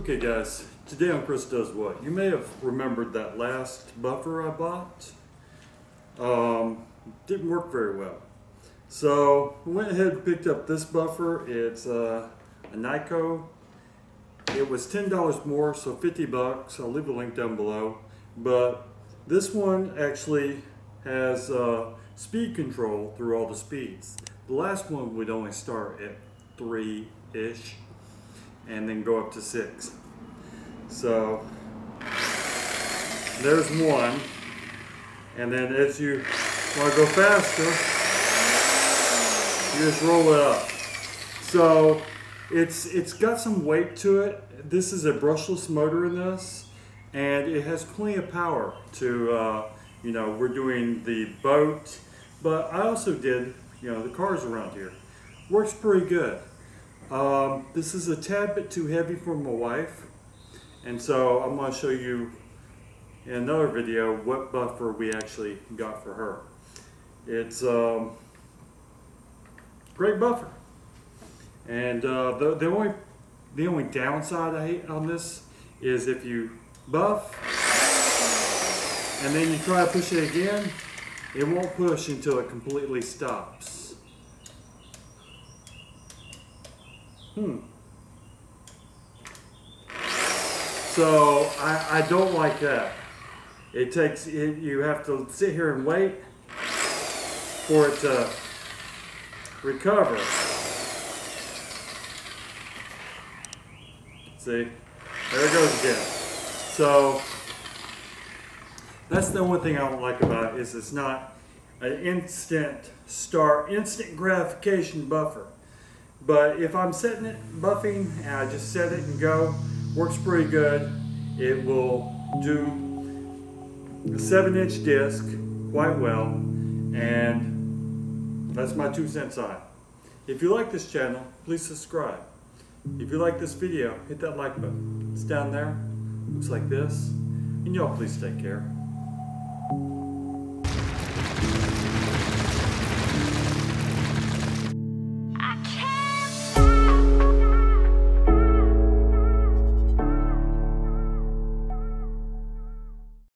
Okay guys, today on Chris Does What, you may have remembered that last buffer I bought. Didn't work very well. So I went ahead and picked up this buffer. It's a Neiko. It was $10 more, so 50 bucks. I'll leave a link down below. But this one actually has speed control through all the speeds. The last one would only start at 3-ish and then go up to 6. So there's one, and then as you want to go faster, you just roll it up. So it's got some weight to it. This is a brushless motor in this, and it has plenty of power to you know, we're doing the boat, but I also did, you know, the cars around here. Works pretty good. This is a tad bit too heavy for my wife, and so I'm going to show you in another video what buffer we actually got for her. It's great buffer, and the only downside I hate on this is if you buff and then you try to push it again, it won't push until it completely stops. So I don't like that. It takes, you have to sit here and wait for it to recover. See, there it goes again. So that's the only thing I don't like about it, is it's not an instant start, instant gratification buffer. But if I'm setting it, buffing, and I just set it and go, works pretty good. It will do a 7-inch disc quite well, and that's my 2 cents on it. If you like this channel, please subscribe. If you like this video, hit that like button. It's down there, looks like this, and y'all please take care.